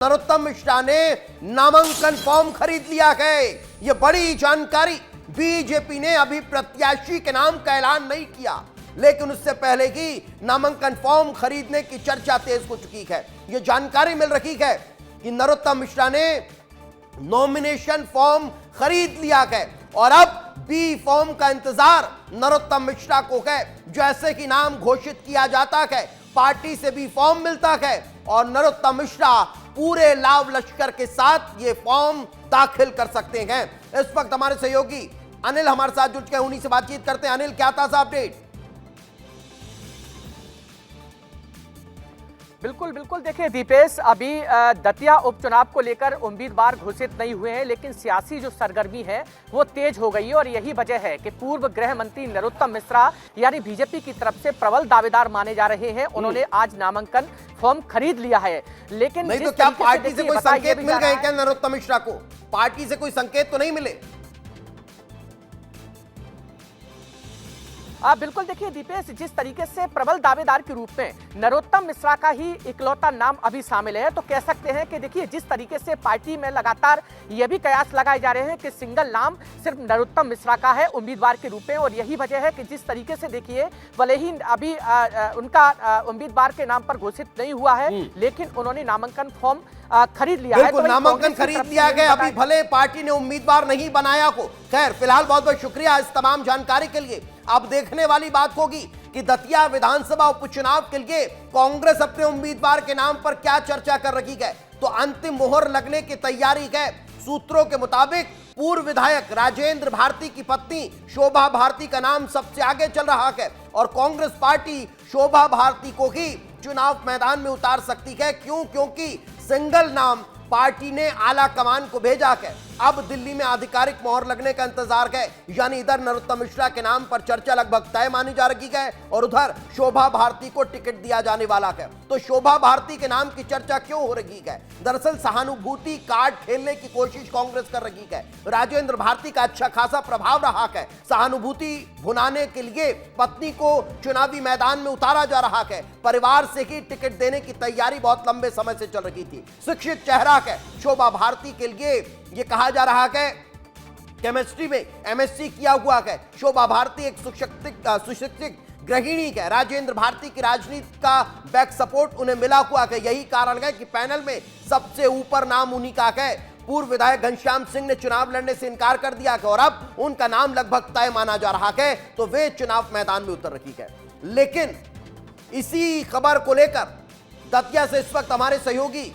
नरोत्तम मिश्रा ने नामांकन फॉर्म खरीद लिया है। यह बड़ी जानकारी। बीजेपी ने अभी प्रत्याशी के नाम का ऐलान नहीं किया, लेकिन उससे पहले ही नामांकन फॉर्म खरीदने की चर्चा तेज हो चुकी है। यह जानकारी मिल रही है कि नरोत्तम मिश्रा ने नॉमिनेशन फॉर्म खरीद लिया है और अब बी फॉर्म का इंतजार नरोत्तम मिश्रा को है। जैसे कि नाम घोषित किया जाता है, पार्टी से बी फॉर्म मिलता है और नरोत्तम मिश्रा पूरे लाव लश्कर के साथ ये फॉर्म दाखिल कर सकते हैं। इस वक्त हमारे सहयोगी अनिल हमारे साथ जुड़ चुके हैं, उन्हीं से बातचीत करते हैं। अनिल, क्या ताजा अपडेट? बिल्कुल बिल्कुल, देखिए दीपेश, अभी दतिया उपचुनाव को लेकर उम्मीदवार घोषित नहीं हुए हैं, लेकिन सियासी जो सरगर्मी है वो तेज हो गई है और यही वजह है कि पूर्व गृह मंत्री नरोत्तम मिश्रा यानी बीजेपी की तरफ से प्रबल दावेदार माने जा रहे हैं। उन्होंने आज नामांकन फॉर्म खरीद लिया है, लेकिन नहीं तो क्या पार्टी से कोई संकेत मिल गए क्या नरोत्तम मिश्रा को? पार्टी से कोई संकेत तो नहीं मिले? बिल्कुल, देखिए दीपेश, जिस तरीके से प्रबल दावेदार के रूप में नरोत्तम मिश्रा का ही इकलौता नाम अभी शामिल है, तो कह सकते हैं कि देखिए जिस तरीके से पार्टी में लगातार ये भी कयास लगाए जा रहे हैं कि सिंगल नाम सिर्फ नरोत्तम मिश्रा का है उम्मीदवार के रूप में, और यही वजह है कि जिस तरीके से देखिए भले ही अभी उनका उम्मीदवार के नाम पर घोषित नहीं हुआ है, लेकिन उन्होंने नामांकन फॉर्म खरीद लिया है। तो नामांकन खरीद लिया गया, अभी भले पार्टी ने उम्मीदवार नहीं बनाया हो। खैर, फिलहाल बहुत बहुत शुक्रिया इस तमाम जानकारी के लिए। अब देखने वाली बात होगी कि दतिया विधानसभा उपचुनाव के लिए कांग्रेस अपने उम्मीदवार के नाम पर क्या चर्चा कर रही है। तो अंतिम मोहर लगने की तैयारी है। सूत्रों के मुताबिक पूर्व विधायक राजेंद्र भारती की पत्नी शोभा भारती का नाम सबसे आगे चल रहा है और कांग्रेस पार्टी शोभा भारती को ही चुनाव मैदान में उतार सकती है। क्यों? क्योंकि सिंगल नाम पार्टी ने आला कमान को भेजा है। अब दिल्ली में आधिकारिक मोहर लगने का इंतजार है, यानी इधर नरोत्तम मिश्रा के नाम पर चर्चा लगभग तय मानी जा रही है और उधर शोभा भारती को टिकट दिया जाने वाला है। तो शोभा भारती के नाम की चर्चा क्यों हो रही है? दरअसल सहानुभूति कार्ड खेलने की कोशिश कांग्रेस कर रही है। राजेंद्र भारती का अच्छा खासा प्रभाव रहा है। सहानुभूति भुनाने के लिए पत्नी को चुनावी मैदान में उतारा जा रहा है। परिवार से ही टिकट देने की तैयारी बहुत लंबे समय से चल रही थी। शिक्षित चेहरा है शोभा भारती के लिए। यह कहा जा रहा है केमिस्ट्री में एमएससी किया हुआ है। शोभा भारती एक सुशिक्षित गृहिणी है। राजेंद्र भारती की राजनीति का बैक सपोर्ट उन्हें मिला हुआ है। यही कारण है कि पैनल में सबसे ऊपर नाम उन्हीं का है। पूर्व विधायक घनश्याम सिंह ने चुनाव लड़ने से इनकार कर दिया है और अब उनका नाम लगभग तय माना जा रहा है, तो वे चुनाव मैदान में उतर रही है। लेकिन इसी खबर को लेकर दतिया से इस वक्त हमारे सहयोगी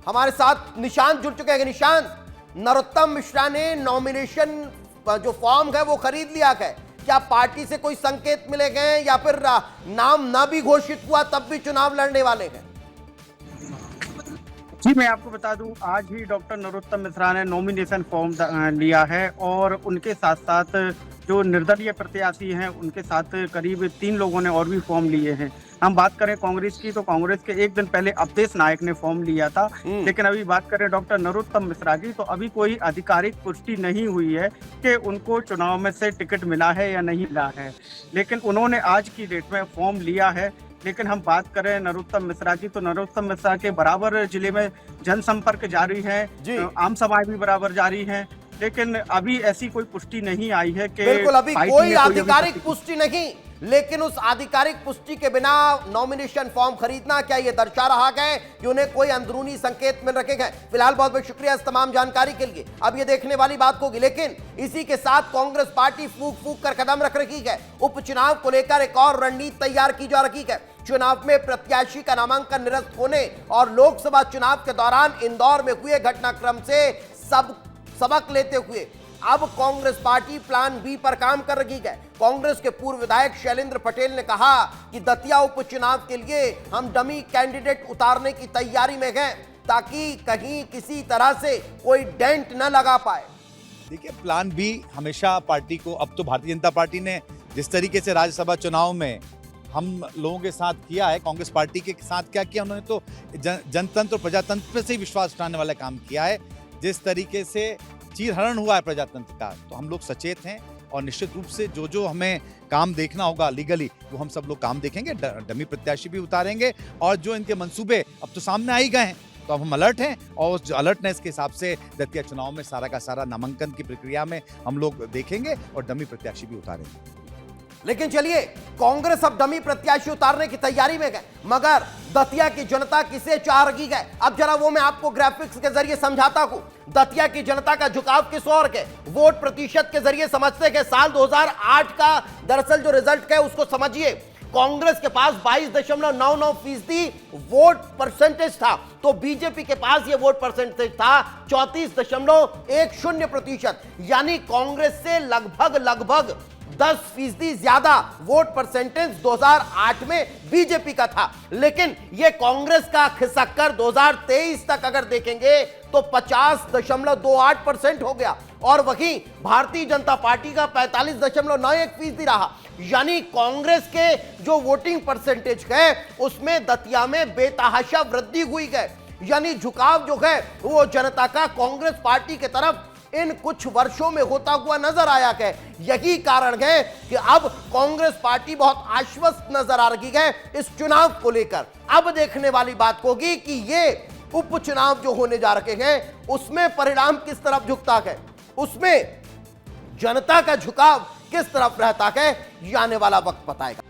हमारे साथ निशांत जुड़ चुके हैं। निशांत, नरोत्तम मिश्रा ने नॉमिनेशन जो फॉर्म है वो खरीद लिया है। क्या पार्टी से कोई संकेत मिले गए या फिर नाम ना भी घोषित हुआ तब भी चुनाव लड़ने वाले हैं? जी, मैं आपको बता दूं, आज ही डॉक्टर नरोत्तम मिश्रा ने नॉमिनेशन फॉर्म लिया है और उनके साथ साथ जो निर्दलीय प्रत्याशी हैं उनके साथ करीब 3 लोगों ने और भी फॉर्म लिए हैं। हम बात करें कांग्रेस की, तो कांग्रेस के एक दिन पहले अवधेश नायक ने फॉर्म लिया था, लेकिन अभी बात करें डॉक्टर नरोत्तम मिश्रा की, तो अभी कोई आधिकारिक पुष्टि नहीं हुई है कि उनको चुनाव में से टिकट मिला है या नहीं मिला है। लेकिन उन्होंने आज की डेट में फॉर्म लिया है। लेकिन हम बात करें नरोत्तम मिश्रा की, तो नरोत्तम मिश्रा के बराबर जिले में जनसंपर्क जारी है, आम सभाएं भी बराबर जारी हैं, लेकिन अभी ऐसी कोई पुष्टि नहीं आई है कि बिल्कुल अभी कोई आधिकारिक पुष्टि नहीं। लेकिन उस आधिकारिक पुष्टि के बिना नॉमिनेशन फॉर्म खरीदना, क्या यह दर्शा रहा है कि उन्हें कोई अंदरूनी संकेत मिल रखे हैं? फिलहाल बहुत बहुत शुक्रिया इस तमाम जानकारी के लिए। अब ये देखने वाली बात होगी। लेकिन इसी के साथ कांग्रेस पार्टी फूंक फूंक कर कदम रख रही है। उपचुनाव को लेकर एक और रणनीति तैयार की जा रही है। चुनाव में प्रत्याशी का नामांकन निरस्त होने और लोकसभा चुनाव के दौरान इंदौर में हुए घटनाक्रम से सबक लेते हुए अब कांग्रेस पार्टी प्लान बी पर काम कर रही है। कांग्रेस के पूर्व विधायक शैलेंद्र पटेल ने कहा कि दतिया उपचुनाव के लिए हम डमी कैंडिडेट उतारने की तैयारी में हैं ताकि कहीं किसी तरह से कोई डेंट न लगा पाए। देखिए, प्लान बी हमेशा पार्टी को, अब तो भारतीय जनता पार्टी ने जिस तरीके से राज्यसभा चुनाव में हम लोगों के साथ किया है, कांग्रेस पार्टी के साथ क्या किया, उन्होंने तो जनतंत्र और प्रजातंत्र पे से ही विश्वास उठाने वाला काम किया है। जिस तरीके से चीरहरण हुआ है प्रजातंत्र का, तो हम लोग सचेत हैं और निश्चित रूप से जो जो हमें काम देखना होगा लीगली वो हम सब लोग काम देखेंगे, डमी प्रत्याशी भी उतारेंगे और जो इनके मंसूबे अब तो सामने आ ही गए हैं तो अब हम अलर्ट हैं और उस अलर्टनेस के हिसाब से दतिया चुनाव में सारा का सारा नामांकन की प्रक्रिया में हम लोग देखेंगे और डमी प्रत्याशी भी उतारेंगे। लेकिन चलिए, कांग्रेस अब डमी प्रत्याशी उतारने की तैयारी में गए, मगर दतिया की जनता किसे चाह रही है, अब जरा वो मैं आपको ग्राफिक्स के जरिए समझाता हूं। दतिया की जनता का झुकाव किस ओर के, वोट प्रतिशत के जरिए समझते हैं। साल 2008 का दरअसल जो रिजल्ट है उसको समझिए। कांग्रेस के पास 22.99% वोट परसेंटेज था, तो बीजेपी के पास ये वोट परसेंटेज था 34.10%, यानी कांग्रेस से लगभग 10% ज्यादा वोट परसेंटेज 2008 में बीजेपी का था। लेकिन यह कांग्रेस का खिसककर 2023 तक अगर देखेंगे तो 50.28% हो गया और वहीं भारतीय जनता पार्टी का 45.91% रहा। यानी कांग्रेस के जो वोटिंग परसेंटेज है उसमें दतिया में बेतहाशा वृद्धि हुई है। यानी झुकाव जो है वो जनता का कांग्रेस पार्टी की तरफ इन कुछ वर्षों में होता हुआ नजर आया है। यही कारण है कि अब कांग्रेस पार्टी बहुत आश्वस्त नजर आ रही है इस चुनाव को लेकर। अब देखने वाली बात होगी कि ये उपचुनाव जो होने जा रहे हैं उसमें परिणाम किस तरफ झुकता है, उसमें जनता का झुकाव किस तरफ रहता है, ये आने वाला वक्त बताएगा।